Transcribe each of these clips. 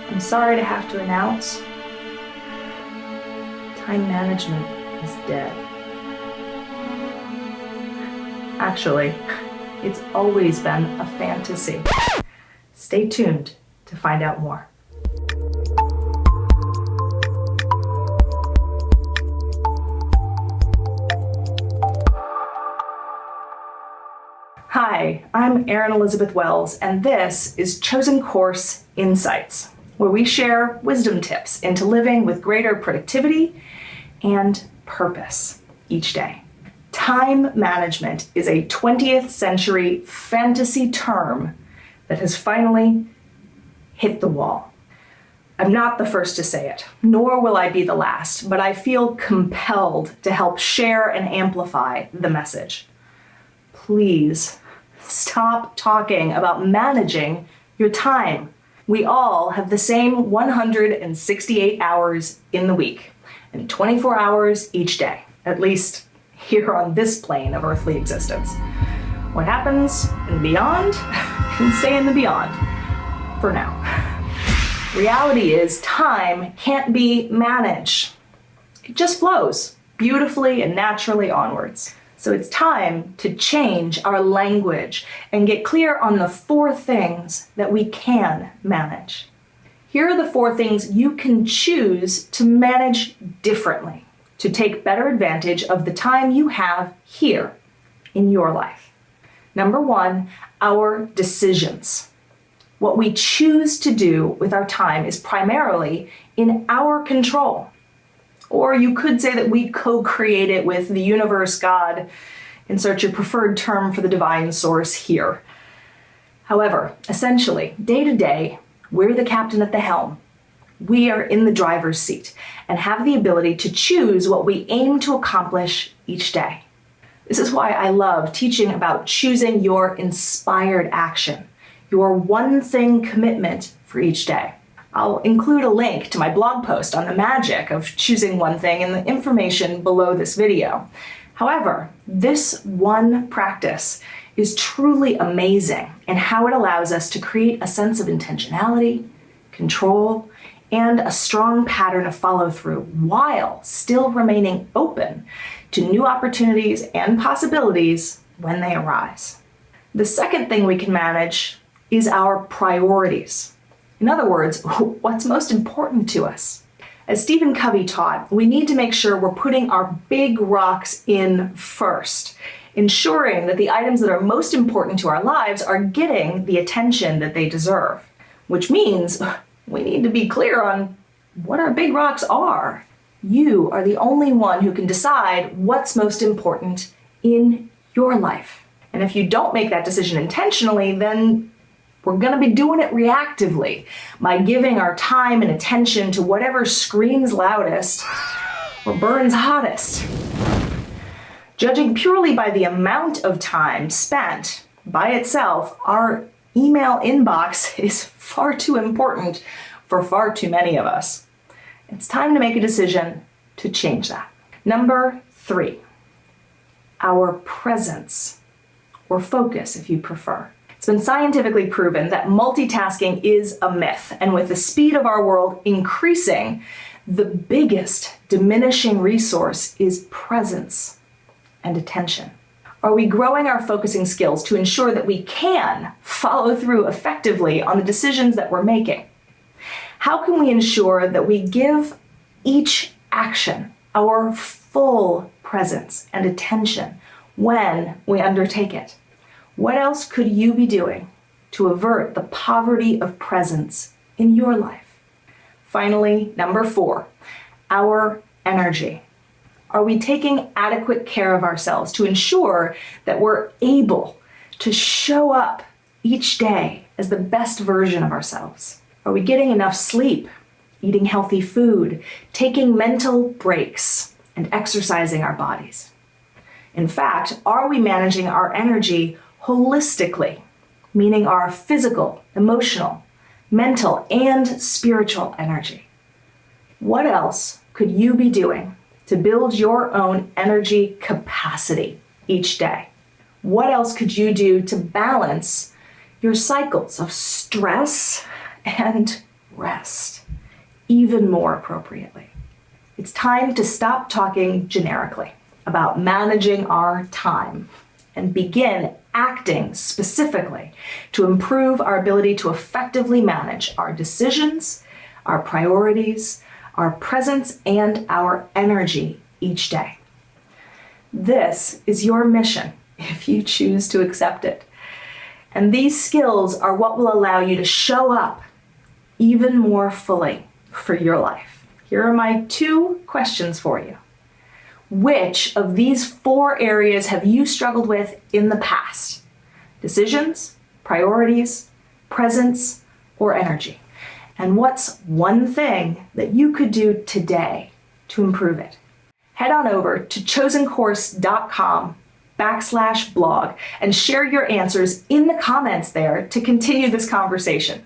I'm sorry to have to announce, time management is dead. Actually, it's always been a fantasy. Stay tuned to find out more. Hi, I'm Erin Elizabeth Wells, and this is Chosen Course Insights, where we share wisdom tips into living with greater productivity and purpose each day. Time management is a 20th century fantasy term that has finally hit the wall. I'm not the first to say it, nor will I be the last, but I feel compelled to help share and amplify the message. Please stop talking about managing your time. We all have the same 168 hours in the week and 24 hours each day, at least here on this plane of earthly existence. What happens in beyond can stay in the beyond for now. Reality is time can't be managed. It just flows beautifully and naturally onwards. So it's time to change our language and get clear on the 4 things that we can manage. Here are the 4 things you can choose to manage differently, to take better advantage of the time you have here in your life. Number 1, our decisions. What we choose to do with our time is primarily in our control. Or you could say that we co-create it with the universe, God, insert your preferred term for the divine source here. However, essentially, day to day, we're the captain at the helm. We are in the driver's seat and have the ability to choose what we aim to accomplish each day. This is why I love teaching about choosing your inspired action, your one thing commitment for each day. I'll include a link to my blog post on the magic of choosing one thing in the information below this video. However, this one practice is truly amazing in how it allows us to create a sense of intentionality, control, and a strong pattern of follow-through while still remaining open to new opportunities and possibilities when they arise. The second thing we can manage is our priorities. In other words, what's most important to us. As Stephen Covey taught, we need to make sure we're putting our big rocks in first, ensuring that the items that are most important to our lives are getting the attention that they deserve, which means we need to be clear on what our big rocks are. You are the only one who can decide what's most important in your life. And if you don't make that decision intentionally, then we're going to be doing it reactively by giving our time and attention to whatever screams loudest or burns hottest. Judging purely by the amount of time spent by itself, our email inbox is far too important for far too many of us. It's time to make a decision to change that. Number 3, our presence, or focus if you prefer. It's been scientifically proven that multitasking is a myth, and with the speed of our world increasing, the biggest diminishing resource is presence and attention. Are we growing our focusing skills to ensure that we can follow through effectively on the decisions that we're making? How can we ensure that we give each action our full presence and attention when we undertake it? What else could you be doing to avert the poverty of presence in your life? Finally, number 4, our energy. Are we taking adequate care of ourselves to ensure that we're able to show up each day as the best version of ourselves? Are we getting enough sleep, eating healthy food, taking mental breaks, and exercising our bodies? In fact, are we managing our energy holistically, meaning our physical, emotional, mental, and spiritual energy? What else could you be doing to build your own energy capacity each day? What else could you do to balance your cycles of stress and rest even more appropriately. It's time to stop talking generically about managing our time and begin acting specifically to improve our ability to effectively manage our decisions, our priorities, our presence, and our energy each day. This is your mission if you choose to accept it. And these skills are what will allow you to show up even more fully for your life. Here are my 2 questions for you. Which of these 4 areas have you struggled with in the past? Decisions, priorities, presence, or energy? And what's one thing that you could do today to improve it? Head on over to chosencourse.com/blog and share your answers in the comments there to continue this conversation.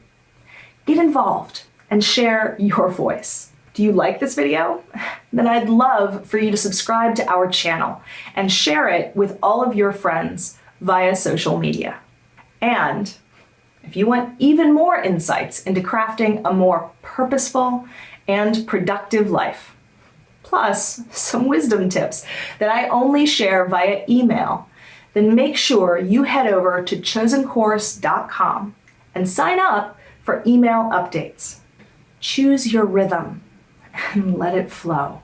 Get involved and share your voice. Do you like this video? Then I'd love for you to subscribe to our channel and share it with all of your friends via social media. And if you want even more insights into crafting a more purposeful and productive life, plus some wisdom tips that I only share via email, then make sure you head over to chosencourse.com and sign up for email updates. Choose your rhythm and let it flow.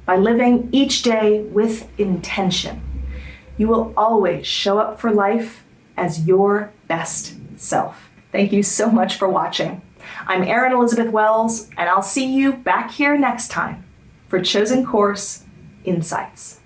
By living each day with intention, you will always show up for life as your best self. Thank you so much for watching. I'm Erin Elizabeth Wells, and I'll see you back here next time for Chosen Course Insights.